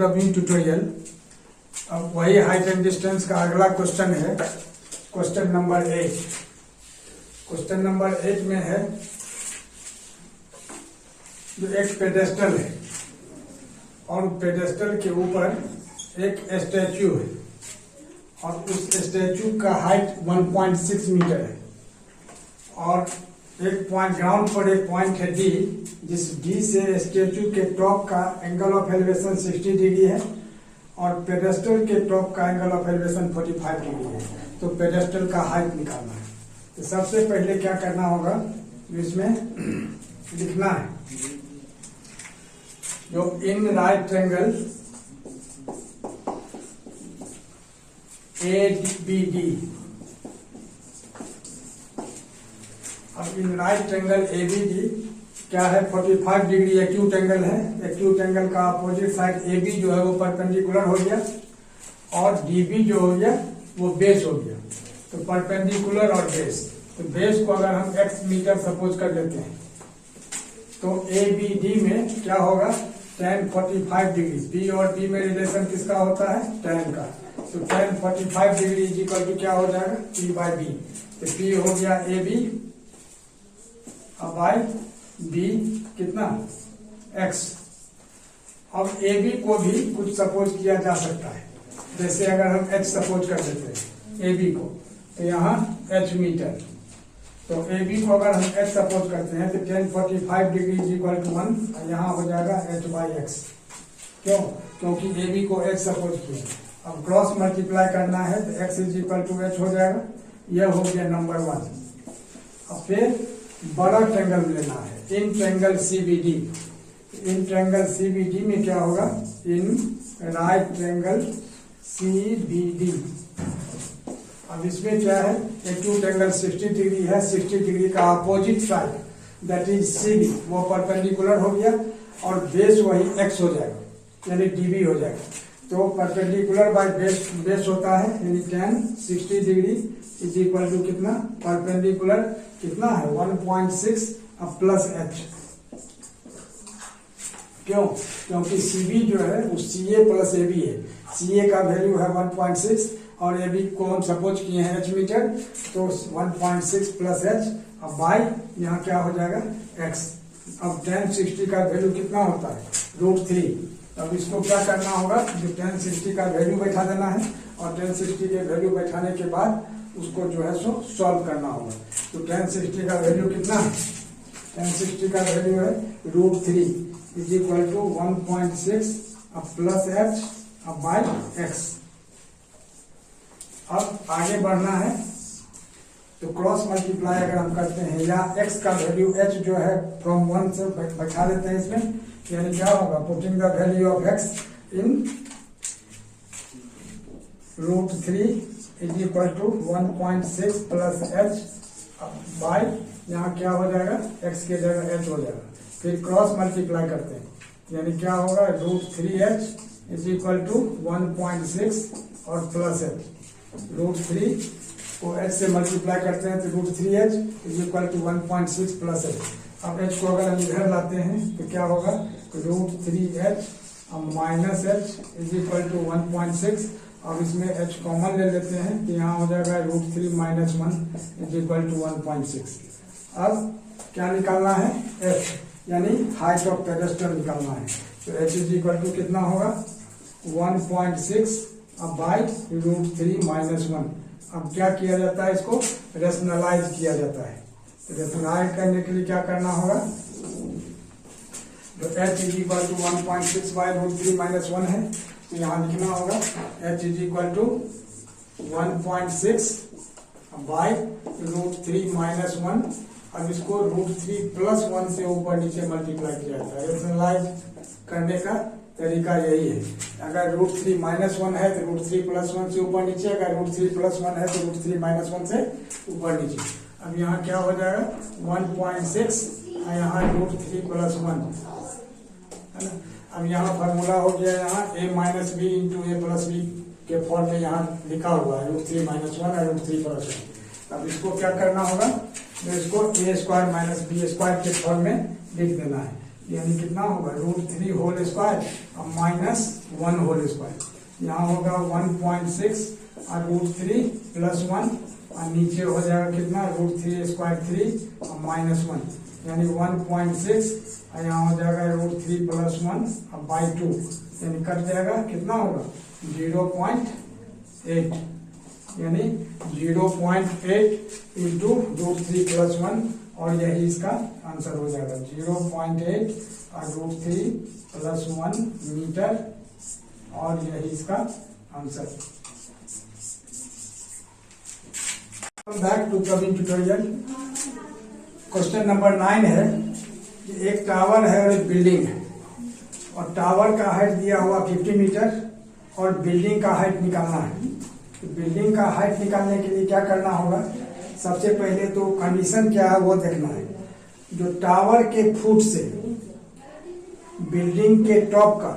Praveen tutorial. अब वही height and distance का अगला क्वेश्चन है, क्वेश्चन नंबर 8। क्वेश्चन नंबर 8 में है जो एक पेडेस्टल है और पेडेस्टल के ऊपर एक स्टैचू है और उस स्टैचू का हाइट 1.6 मीटर है और एक पॉइंट ग्राउंड पर एक पॉइंट है डी, जिस डी से स्टैचू के टॉप का एंगल ऑफ एलिवेशन 60 डिग्री है और पेडेस्टल के टॉप का एंगल ऑफ एलिवेशन 45 डिग्री है। तो पेडेस्टल का हाइट निकालना है। तो सबसे पहले क्या करना होगा, इसमें लिखना है जो इन राइट एंगल ABD। अब इन राइट एंगल ABD क्या है, 45 डिग्री एक्यूट एंगल है। एक्यूट एंगल का अपोजिट साइड AB जो है वो परपेंडिकुलर हो गया और DB जो हो गया वो बेस हो गया। तो परपेंडिकुलर और बेस, तो बेस को अगर हम x मीटर सपोज कर लेते हैं तो ABD में क्या होगा, tan 45 डिग्री। B और B में रिलेशन किसका होता है, tan का। तो tan 45 degree is equal to क्या हो जाएगा, P/B। तो P हो गया AB बाय B कितना, x। अब AB को भी कुछ सपोज किया जा सकता है, जैसे अगर हम h सपोज कर देते हैं AB को, तो यहाँ h मीटर। तो AB को अगर हम h सपोज करते हैं तो tan 45 degree is equal to 1, यहाँ हो जाएगा h/x। क्यों, क्योंकि AB को h सपोज किया। अब क्रॉस मल्टीप्लाई करना है तो x is equal to h हो जाएगा। यह हो गया नंबर 1। अब फिर बड़ा ट्रायंगल लेना है, in triangle CBD। In triangle CBD में क्या होगा, इन राइट ट्रायंगल CBD। अब इसमें क्या है, एक्यूट एंगल 60 डिग्री है, 60 डिग्री का opposite side that is CB वो परपेंडिकुलर हो गया और बेस वही x हो जाएगा, यानी DB हो जाएगा। तो परपेंडिकुलर बाय बेस होता है, यानी tan 60 degree is equal to कितना, परपेंडिकुलर कितना है 1.6 अब प्लस h। क्यों, क्योंकि CB जो है वो CA प्लस AB है। CA का वैल्यू है 1.6 और AB को हम सपोज किए हैं h मीटर, तो 1.6 प्लस h अब बाई यहाँ क्या हो जाएगा x। अब tan 60 का वैल्यू कितना होता है, √3। अब इसको क्या करना होगा, जो tan 60 का वैल्यू बैठा देना है और tan 60 के वैल्यू बैठाने के बाद उसको जो है सो सॉल्व करना होगा। तो tan 60 का वैल्यू कितना है, tan 60 का वैल्यू है √3 इज इक्वल टू 1.6 अब प्लस h अब बाई x। अब आगे बढ़ना है तो क्रॉस मल्टीप्लाई अगर हम करते हैं या x का वैल्यू h जो है फ्रॉम 1 से बैठा लेते हैं इसमें, यानी क्या होगा, putting the value of x in √3 is equal to 1.6 plus h by यहाँ क्या हो जाएगा, x के जगह h हो जाएगा। फिर क्रॉस मल्टीप्लाई करते हैं, यानी क्या होगा, √3h इज इक्वल टू 1.6 और प्लस h। √3 को h से मल्टीप्लाई करते हैं तो √3h is equal to 1.6 plus h। अब h को अगर हम इधर लाते हैं तो क्या होगा, √3h अब minus h is equal to 1.6। अब इसमें h कॉमन ले लेते हैं तो यहाँ हो जाएगा √3 माइनस 1 इज इक्वल टू 1.6। अब क्या निकालना है, h यानी हाइट ऑफ पेडेस्टल निकालना है। तो h इज इक्वल टू कितना होगा, 1.6 अब बाई √3 माइनस 1। अब क्या किया जाता है, इसको रेशनलाइज किया जाता है। तो रेशनलाइज करने के लिए क्या करना होगा, तो h is equal to 1.6 by √3 minus 1 है, तो यहाँ लिखना होगा h is equal to 1.6 by √3 minus 1। अब इसको √3 प्लस 1 से ऊपर नीचे मल्टीप्लाई किया जाता है। रेशनलाइज करने का तरीका यही है, अगर √3 माइनस 1 है तो √3 प्लस 1 से ऊपर नीचे, अगर √3 प्लस 1 है तो √3 माइनस 1 से ऊपर नीचे। अब यहाँ क्या हो जाएगा 1.6 और यहाँ √3 प्लस 1 है ना। अब यहाँ फॉर्मूला हो गया, यहाँ a minus B into A plus B के फॉर्म में यहाँ लिखा हुआ है √3 माइनस 1 और √3 प्लस 1। अब इसको क्या करना होगा, तो इसको a square minus B square के फॉर्म में लिख देना है। यानी कितना होगा, √3 होल स्क्वायर अब माइनस 1 होल स्क्वायर, यहाँ होगा 1.6 और √3 + 1 और नीचे हो जाएगा कितना √3 स्क्वायर 3 और -1 यानी 1.6 और यहाँ हो जाएगा √3 + 1 और /2 यानी कट जाएगा कितना होगा 0.8 यानी 0.8 इंटू √3 + 1 और यही इसका आंसर हो जाएगा 0.8 और √3 + 1 मीटर और यही इसका answer. Back to coming tutorial. Question number 9 है कि एक टावर है और एक बिल्डिंग है और टावर का हाइट दिया हुआ 50 मीटर और बिल्डिंग का हाइट निकालना है। तो बिल्डिंग का हाइट निकालने के लिए क्या करना होगा, सबसे पहले तो कंडीशन क्या है वो देखना है। जो टावर के फुट से बिल्डिंग के टॉप का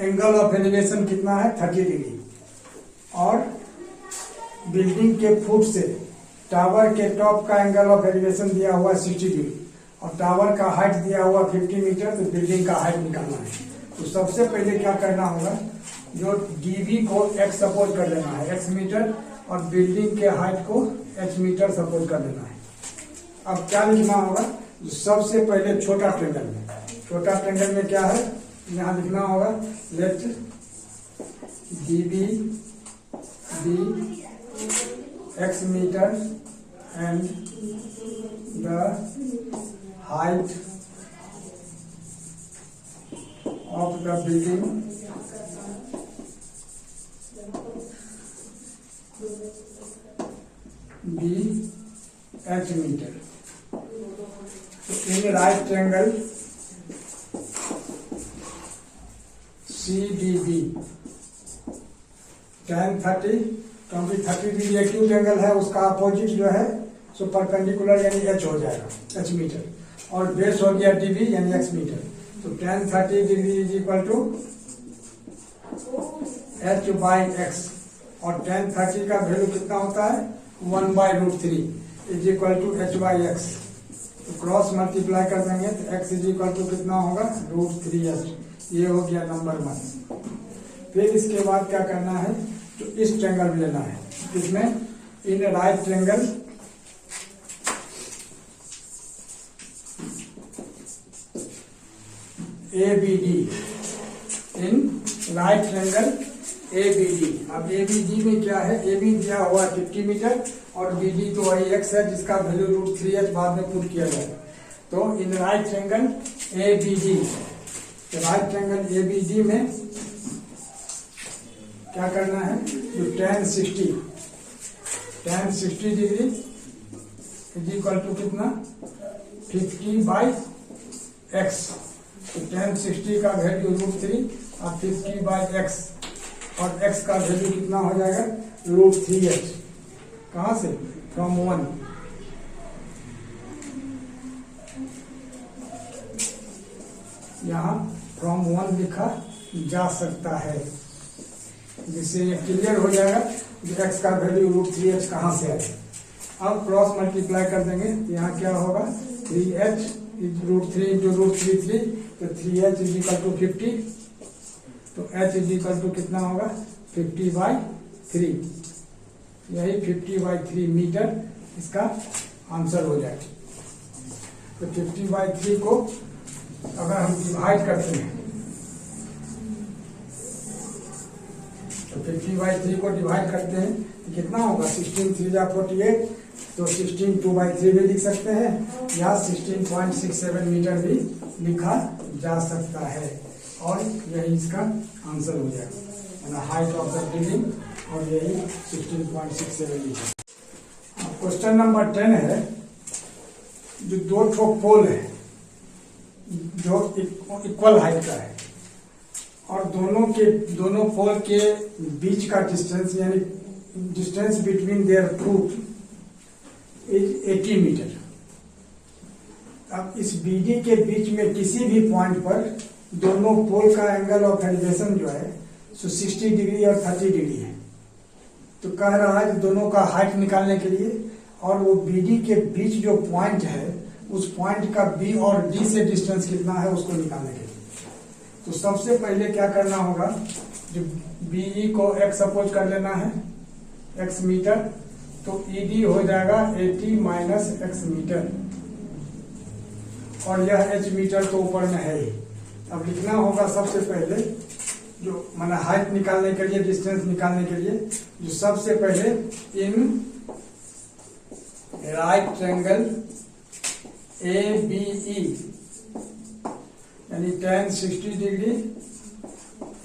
एंगल ऑफ एलिवेशन कितना है 30 डिग्री और बिल्डिंग के फुट से टावर के टॉप का एंगल ऑफ एलिवेशन दिया हुआ 60 डिग्री और टावर का हाइट दिया हुआ 50 मीटर, तो बिल्डिंग का हाइट निकालना है। तो सबसे पहले क्या करना होगा, जो डीवी को x सपोज कर लेना है x मीटर और बिल्डिंग के हाइट को h मीटर सपोज कर लेना है। अब क्या लिखना होगा, सबसे पहले छोटा ट्रेंगल में क्या है, यहाँ लिखना होगा let DB be x metre and the height of the building be h metre. In right triangle CDB tan 30 क्योंकि 30 डिग्री एक्यूट एंगल है, उसका अपोजिट जो है सो परपेंडिकुलर यानी h हो जाएगा h मीटर और बेस हो गया dB यानी x मीटर। तो tan 30 degree is equal to h/x और tan 30 का वैल्यू कितना होता है 1/√3 इज इक्वल टू h/x। तो क्रॉस मल्टीप्लाई कर देंगे तो x इज इक्वल टू कितना होगा √3h। ये हो गया नंबर 1। फिर इसके बाद क्या करना है, तो इस ट्रायंगल लेना है, इसमें इन राइट ट्रायंगल ABD, इन राइट ट्रायंगल ABD। अब ABD में क्या है, AB दिया हुआ 50 मीटर और BD तो वही x है जिसका वैल्यू √3h बाद में पुट किया जाएगा। तो in right triangle ABD, right triangle ABD में क्या करना है, जो tan 60 degree is equal to कितना 50/x। तो tan 60 का वैल्यू √3 और 50/x और x का वैल्यू कितना हो जाएगा √3h। कहां से, फ्रॉम 1। यहाँ फ्रॉम 1 लिखा जा सकता है, जिससे ये क्लियर हो जाएगा कि x का वैल्यू √3h कहाँ से है। अब क्रॉस मल्टीप्लाई कर देंगे तो यहाँ क्या होगा 3h √3 इंटू √3 तो 3h इज इक्वल टू 50। तो h इज इक्वल टू कितना होगा 50/3, यही 50/3 मीटर इसका आंसर हो जाएगा। तो 50/3 को अगर हम डिवाइड करते हैं तो 50/3 को डिवाइड करते हैं तो कितना होगा 16 3 48, तो 16 2/3 भी लिख सकते हैं या 16.67 मीटर भी लिखा जा सकता है और यही इसका आंसर हो जाएगा, हाइट ऑफ द बिल्डिंग और यही 16.67 मीटर। क्वेश्चन नंबर 10 है, जो दो ठो पोल है जो इक्वल हाइट का है और दोनों पोल के बीच का डिस्टेंस यानी distance between their foot is 80 metre. अब इस बीडी के बीच में किसी भी पॉइंट पर दोनों पोल का एंगल ऑफ एलिवेशन जो है सो 60 डिग्री और 30 डिग्री है। तो कह रहा है कि दोनों का हाइट निकालने के लिए और वो बीडी के बीच जो पॉइंट है उस पॉइंट का बी और डी से डिस्टेंस कितना है उसको निकालने के लिए। तो सबसे पहले क्या करना होगा, जो बीई को x सपोज कर लेना है x मीटर, तो ईडी हो जाएगा 80 माइनस x मीटर, और यह h मीटर तो ऊपर में है ही। अब लिखना होगा सबसे पहले, जो माना हाइट निकालने के लिए, डिस्टेंस निकालने के लिए, जो सबसे पहले इन राइट ट्रायंगल ABE यानी tan 60 degree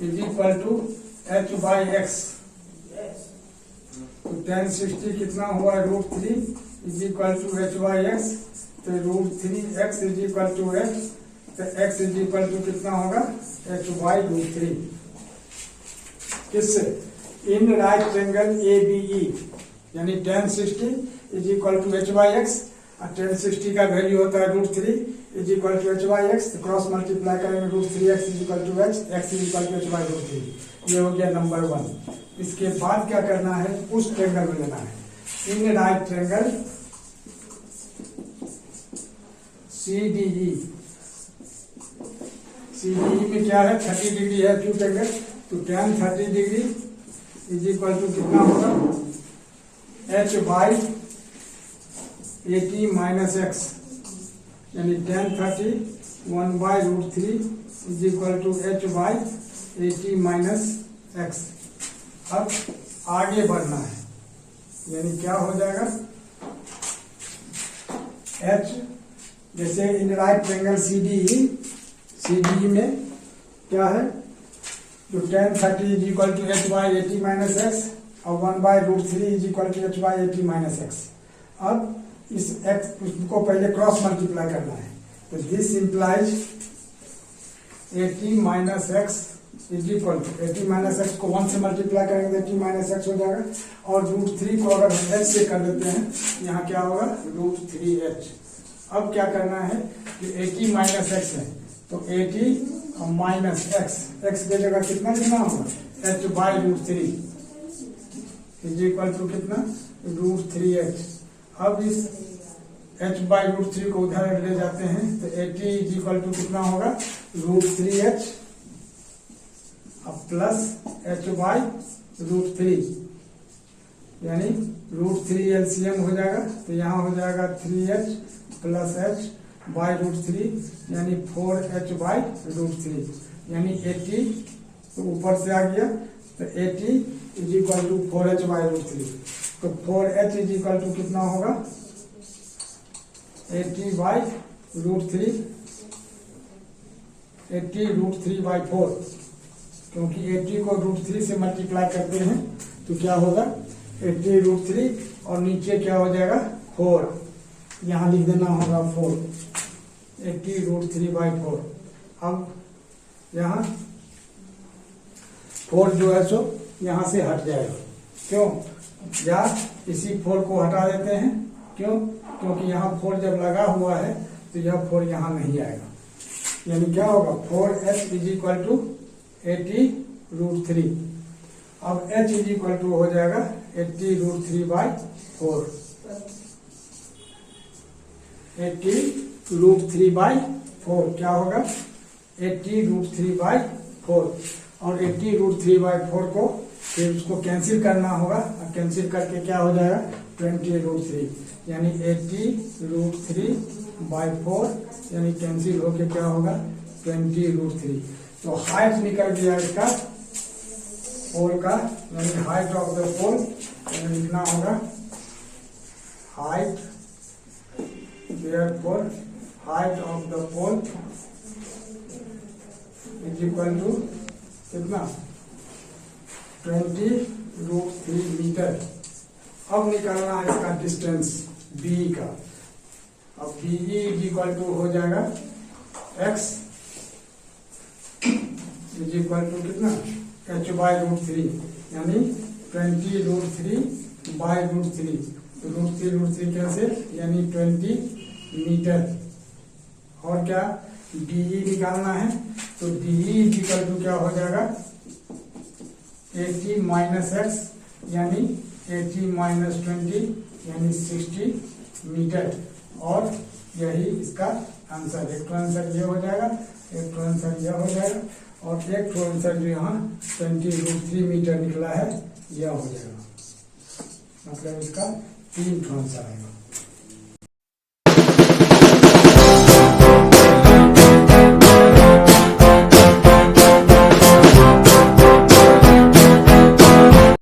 is equal to h by X. तो tan 60 कितना हुआ, √3 is equal to h by X. तो √3x is equal to h, तो x इज इक्वल टू कितना होगा, h बाई √3। किससे, इन राइट ट्रायंगल ABE यानी tan 60 is equal to h by X, और tan 60 का वैल्यू होता है √3 is equal to h by X. तो क्रॉस मल्टीप्लाई करेंगे, √3x is equal to h, x is equal to h by √3। ये हो गया नंबर 1। इसके बाद क्या करना है, उस ट्रायंगल में लेना है इन राइट ट्रायंगल CDE। CDE में क्या है, 30 डिग्री है क्यों ट्रायंगल, तो tan 30 degree is equal to कितना होगा, h बाई 80 माइनस एक्स, यानी tan 30 1 by √3 is equal to h by 80 minus X. अब आगे बढ़ना है, यानी क्या हो जाएगा, h जैसे इन राइट ट्रायंगल CDE में क्या है, जो tan 30 is equal to h by 80 minus X, और 1 by √3 is equal to h by 80 minus X. अब इस x को पहले क्रॉस मल्टीप्लाई करना है, तो this implies 80 minus X is equal to 80 minus X को 1 से मल्टीप्लाई करेंगे तो 80 माइनस एक्स हो जाएगा, और √3 को अगर हम h से कर देते हैं, यहाँ क्या होगा, √3h। अब क्या करना है, जो 80 माइनस एक्स है, तो 80 माइनस एक्स की जगह कितना लिखना होगा, h by √3 is equal to कितना, √3h। अब इस h बाई √3 को उधर ले जाते हैं, तो 80 इज इक्वल टू कितना होगा, √3h अब प्लस h बाई √3, यानी √3 LCM हो जाएगा, तो यहाँ हो जाएगा 3h प्लस h बाई √3, यानी 4h बाई √3, यानी 80 तो ऊपर से आ गया, तो 80 is equal to 4h by √3। तो 4h इज इक्वल टू कितना होगा, 80 बाई √3, 80 √3 बाई 4, क्योंकि 80 को √3 से मल्टीप्लाई करते हैं तो क्या होगा, 80 √3, और नीचे क्या हो जाएगा, 4, यहाँ लिख देना होगा 4, 80 √3 बाई 4। अब यहाँ 4 जो है सो यहाँ से हट जाएगा, क्यों, या इसी 4 को हटा देते हैं, क्यों, क्योंकि यहाँ 4 जब लगा हुआ है तो यह 4 यहाँ नहीं आएगा, यानी क्या होगा, 4h इज इक्वल टू 80 √3। अब h इज इक्वल टू हो जाएगा 80 √3 बाई 4, 80 √3 बाई 4 क्या होगा, 80 √3 बाई 4, और 80 √3 बाई 4 को फिर उसको कैंसिल करना होगा, और कैंसिल करके क्या हो जाएगा, 20 √3, यानी 80 √3 बाई 4, यानी कैंसिल होके क्या होगा, 20 √3। तो हाइट निकल गया इसका पोल का, यानी हाइट ऑफ द पोल, यानी लिखना होगा height, therefore height of the pole is equal to कितना, 20 √3 मीटर। अब निकालना है इसका डिस्टेंस बी का। अब BE इज इक्वल टू हो जाएगा x इज इक्वल टू कितना, h बाई √3, यानी 20 √3 बाई √3, तो √3 कैसे, यानी 20 मीटर। और क्या, DE निकालना है, तो DE इज इक्वल टू क्या हो जाएगा, 80 माइनस एक्स, यानी 80 माइनस 20, यानी 60 मीटर। और यही इसका आंसर, एक तो आंसर ये हो जाएगा, एक तो आंसर यह हो जाएगा। और एक ठो आंसर जो यहाँ 20√3 मीटर निकला है, यह हो जाएगा, मतलब इसका 3 ठो आंसर आएगा।